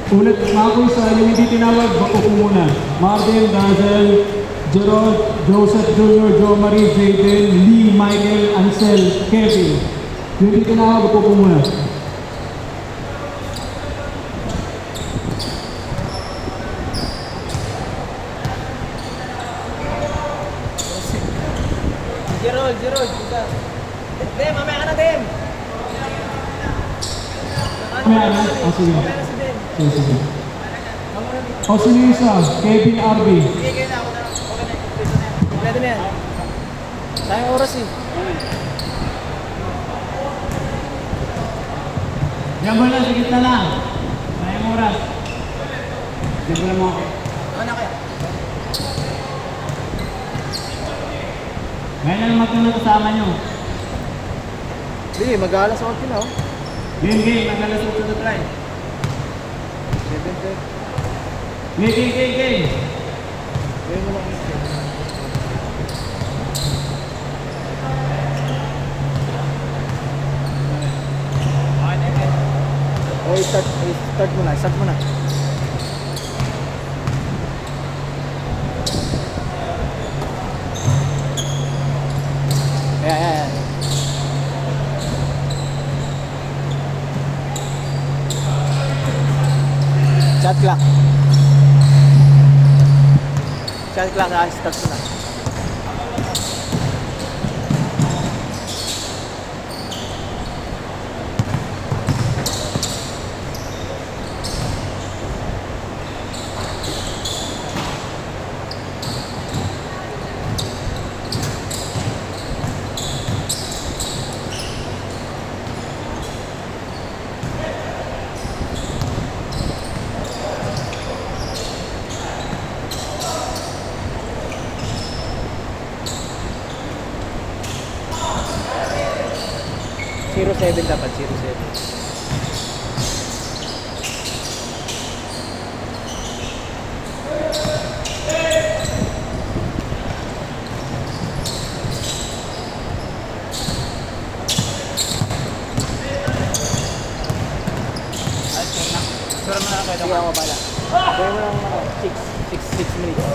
Ulit mga kuya, sa yung hindi tinawag, bako po muna. Martin, Dazel, Gerald, Joseph Jr., Joe Marie, Jaden, Lee, Michael, Ansel, Kevin. Yung hindi tinawag, bako po muna. Gerald. Dem, mamaya ka na, Dem. Mamaya na? O sige. Sige. O sino yung isa? Kevin RB. Sige, kayo na. Ako na. Okay na. Pwede na yan. Sayang oras eh. Diyan mo lang, sa gitna lang. Sayang oras. Diyan mo lang mo. Ano na kaya? Ngayon na naman ito kasama nyo. Hindi, mag-aalas ako na oh. Game. Nagalas mo ito try. 7:30. Game. Gawin mo lang ito. Okay, start mo na. Ayan. Shot clock, start mo na. Zero 7 dapat, 0-7. Sige ako pala. Gawin mo lang 6 minutes.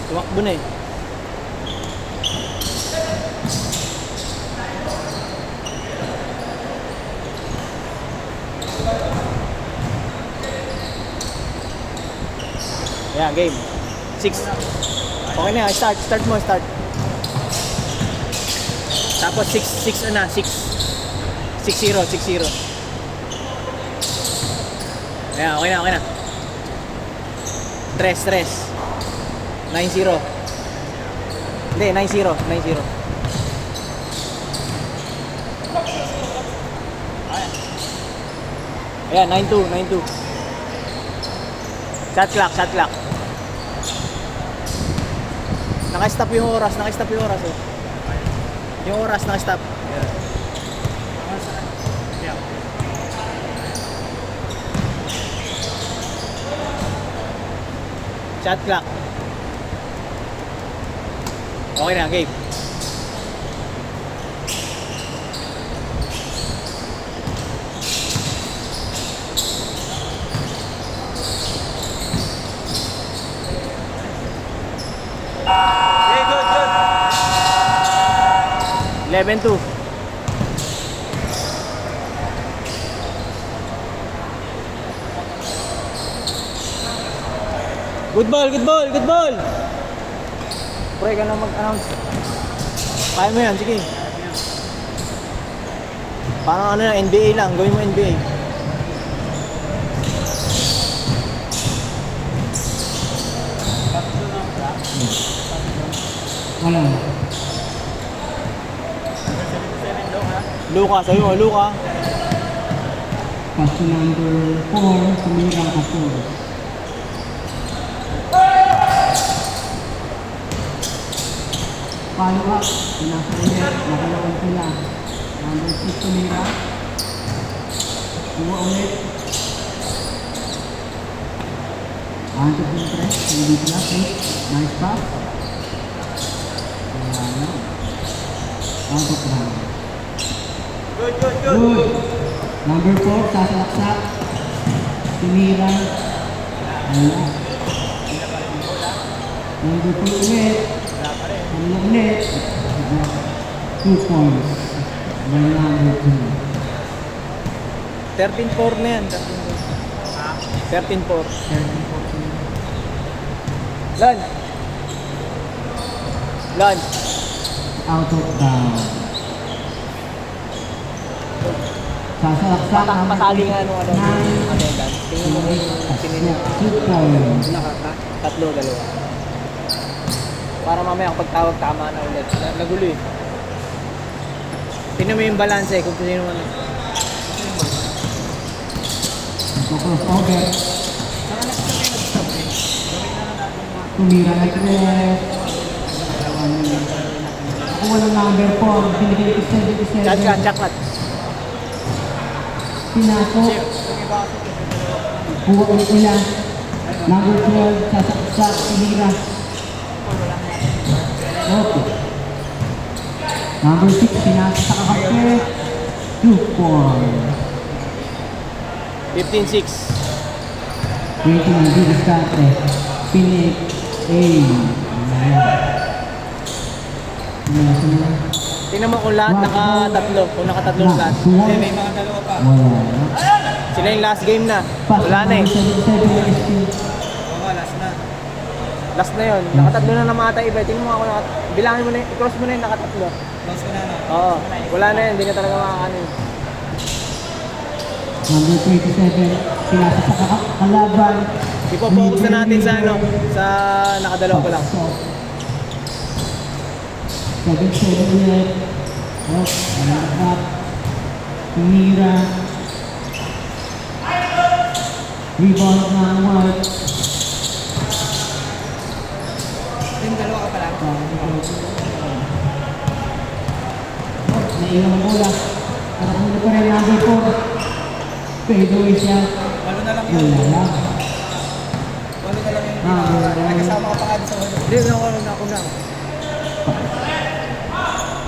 Tumakbo na eh. Ayan, game. 6. Okay na, start mo. Tapos 6 na, 6. 6-0. Ayan, okay na. Stress. 9-0. Hindi, 9-0. Ayan, 9-2. Shot clock. Naka-stop yung oras eh. Yung oras naka-stop. Shot clock. Okay na, game. Okay, good. 11-2. Good ball. Pre, ka na mag-announce. Kaya mo yan, sige. Parang ano na, NBA lang. Gawin mo NBA. Ano? Luka, sabi mo, Luka. Pass to number 4, Samira Kapur. Follow up, pinasa ulit, nakalawan sila. Number 6, Samira. Kuha ulit. Antok yung press, hindi sila, nice pass. Out of round. Good. Good. Number 4, sasalaksak. Tinira. Wala. Number 2 ulit. Wala ulit. 2 points. By number 2. 13-4 na yan. 13-4. Lunch. Lunch. Out of bounds. Sasalaksak ang Patali nga nung ano. Ano yan, Dan? Tingnan mo kung sino niya. 2 points. Tatlo, dalawa. Para mamaya kapag tawag tama na ulit. Nagulo eh. Tingnan mo yung balance eh kung sino ano. Crossover. Tumira na tres. Nakuha ng number 4. Binigay ko 77. Chaklat. Pinasok. Kuha ulit nila. Number 12. Sasaksak. Tinira. Okay. Number 6. Pinasok sa kakapre. 2 points. 15-6. 20 diskarte. Pinik. Tingnan mo kung lahat naka-tatlo. Kung naka-tatlo na lahat. May mga dalawa pa. Wala. Sila yung last game na. Wala na eh. Last na yun. Nakatatlo na naman ata iba. Tingnan mo ako bilangin mo na i-cross mo na yung nakatatlo. Close ko na, no? Oo. Wala na yun. Hindi na talaga makakaano yun. Number 27, pinasa sa kalaban. Ipo-focus na natin sa ano, sa nakadalawa pa lang. 7-7 ulit. Oh, up. Tumira. Rebound ng White. Yung dalawa ka pa lang. Oh, naiwan ang bola. Para kung pa rin number 4. Fade away siya. Walo na lang yun. Wala lang. Walo na lang yun. May kasama ka pa nga sa walo. Hindi, ako na.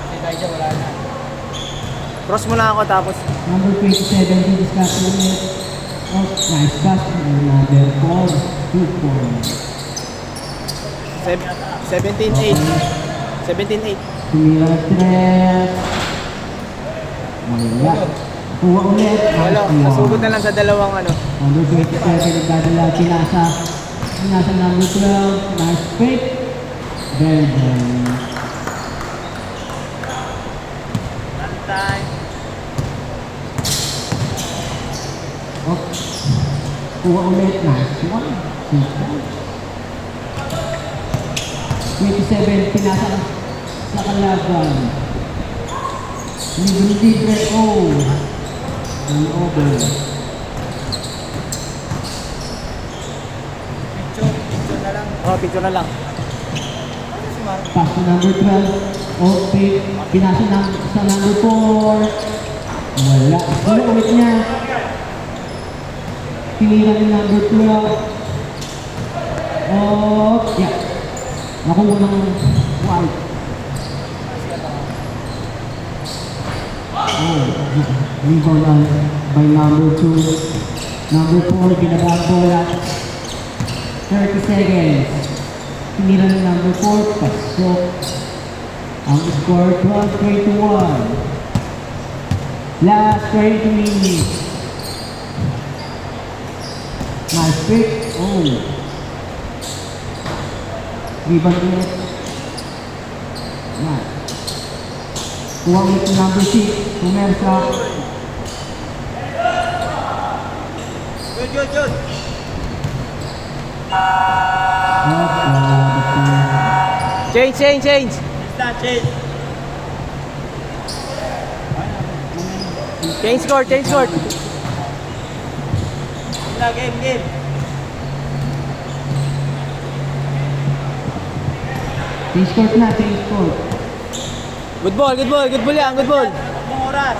Si Daija, wala na. Cross mo na ako tapos. Number 27, discuss ulit. Oh, nice pass. Number 4. 2 points. 17-8. 17-8. Tumira tres. Wala. Kuha ulit. Wala, nasugod na lang sa dalawang ano. Number 27, nagdadala. Pinasa number 12. Nice fake. Very good. Time. Oh. Kuha ulit. Nice one. 27, pinasa sa kalaban. Libre. Oh. Over. Picture na lang. Oh, picture na lang. Si Mark. Pass to number 12. Okay. Pinasa sa number 4. Wala. Wala ulit niya. Tinira ni number 12. Oh, yeah. Nakuha ng White. Oh, rebound by number 2. Number 4, binaba ang bola. 30 seconds. Tinira ng number 4, pasok. Ang score 12-21. Last 20 minutes. Nice pick. Oh. Rebound ulit. Nice. Kuha ulit yung number 6. Pumersa. Good. Change. Start, change. Change score. Game. Change court na, change court. Good ball yan, good ball. Mga oras.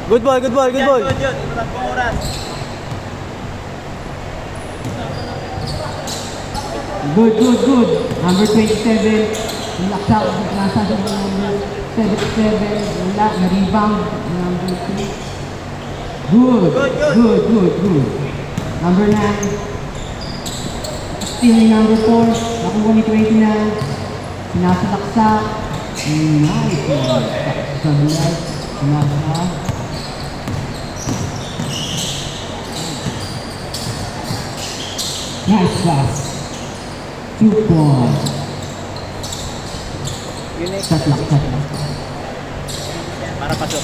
Good ball. Yun. Mga oras. Good, good, good. Number 27. Nilaksa. Nasa sa number 77. Wala. Na-rebound. Number 3. Good. Good, good, good. Number 9. Steal ni number 4. Nakuha ni 29. Sinasalaksa. Nice. Sa bilay. Sinasa. Nice pass. 2 points. Unique. Shot lock, shot lock. Para pasok.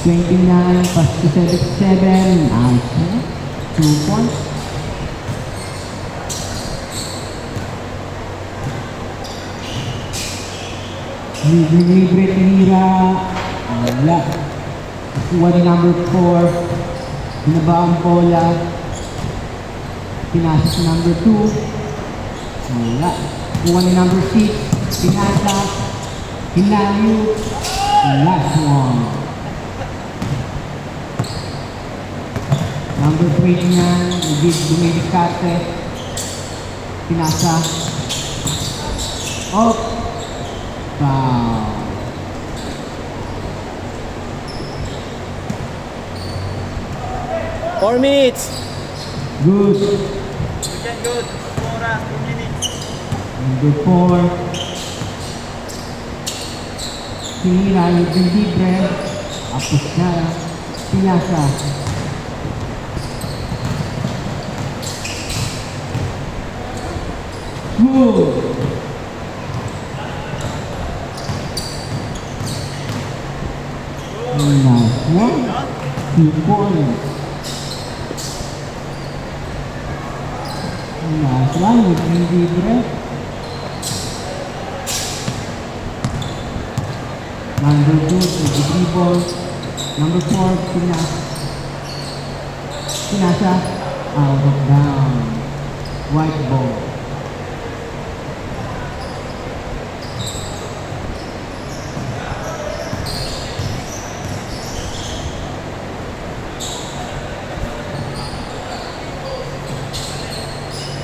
29 plus 77. Nice. 2 points. Libre tira. Wala. Kuha ni number 4. Binaba ang bola. Pinasa si number 2. Wala. Kuha ni number 6. Pinasa. Hinayo. Last one. Number 29. Dumidiskarte. Pinasa. Oh. Foul. Four minutes. Good. Good. Oras, 2 minutes. Number 4. Sinira yung libre. Apos na. Pinasa. Good. Nice one. 2 points. Nice one with libre. Number 2 with the dribble. Number 4, Pinasa. Out of bounds. White ball.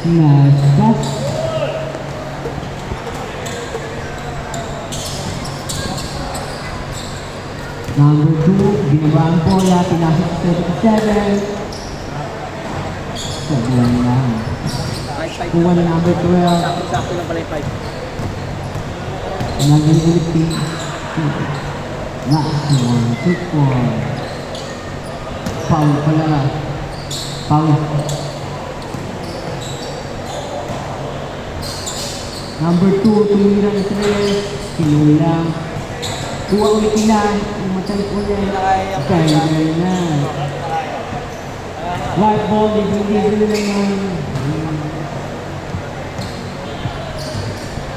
Nice pass. Number 2, binaba ang bola, pinasok sa 77. Sabihan lang. Nice fight. Kuha na number 12. Sakto lang pala yung fight. Naging ulit din. Last one, 2 points. Foul pala. Foul. Number 2, tumira ng 3. Kinuha lang. Kuha ulit nila. Umatay ulit. Kaya na. White ball, libre na yun.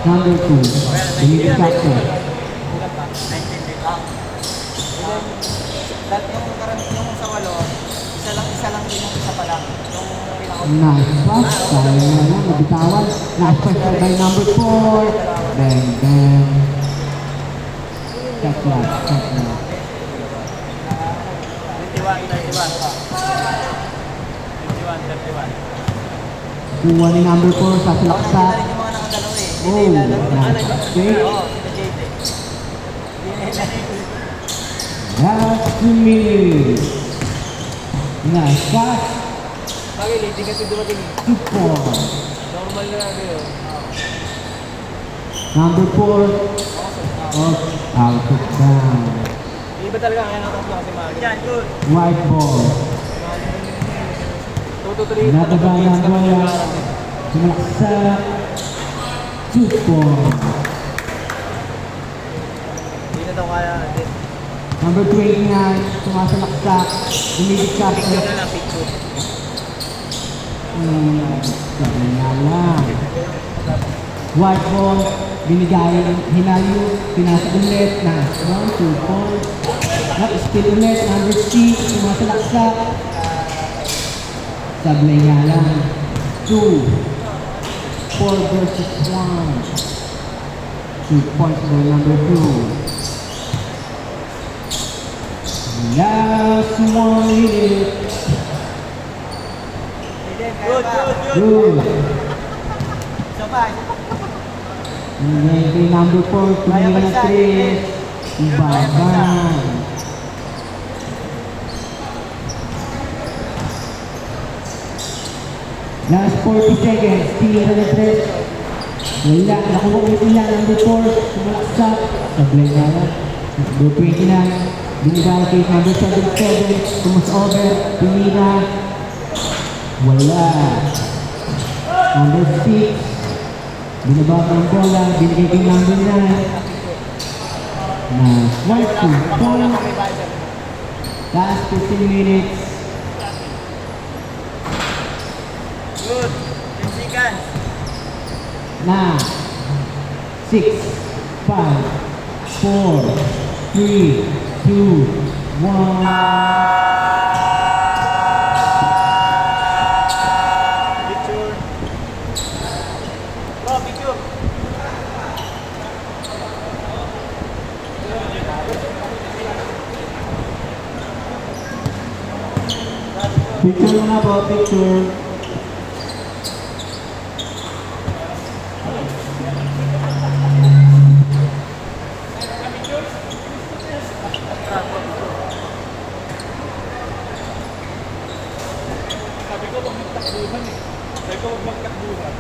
Number 2, Benedict Castro. Yung sa walo, isa lang din yung isa pa lang. Yung pinaka- Nice pass. Kaya na lang. Nabitawan. Nice pass by number 4. Bang, bang. Shot lock, shot lock. 31. Kuha ni number 4 sa silaksa. Rin yung mga nakadalaw eh. Oh, nice. Okay. Oo, sila JT. Last 2 minutes. Nice pass. Bagay, hindi kasi dumating. 2 points. Normal na natin yun. Number 4. Out of bounds. Iba talaga kaya natatlo kasi mga Yan, good. White ball. 2 to 3. Nadaba na bola. Sinaksa. 2 points. Hindi na daw kaya natin. Number 29. Sumasalaksa. Umibig ka. Picture na lang, picture. Sabi nga lang. White ball. Binigay. Hinayo. Pinasa ulit. Nice one. 2 points. Still ulit. Number 6. Sumasalaksa. Sablay nga lang. 2. 4 versus 1. 2 points for number 2. Last 1 minute. Good. Good. So, Bye-bye. Ngayon kay number 4, tumira na 3. Ibabay. Last 40 seconds, tumira na 3. Wala, nakuha ulit nila, number 4, sumalaksak. Sablay na lang. Number 29, binigay kay number 77, tumas over, tumira. Wala. Number 6, binaba ko ang bola, binigay kay number 9. Na swipe to point. Last 15 minutes. Good. 10 seconds. Na 6, 5, 4, 3, 2, 1. Picture. Bro, picture. Picture muna po, picture. Sabi ko, huwag magtakbuhan eh. Sabi ko, huwag magtakbuhan.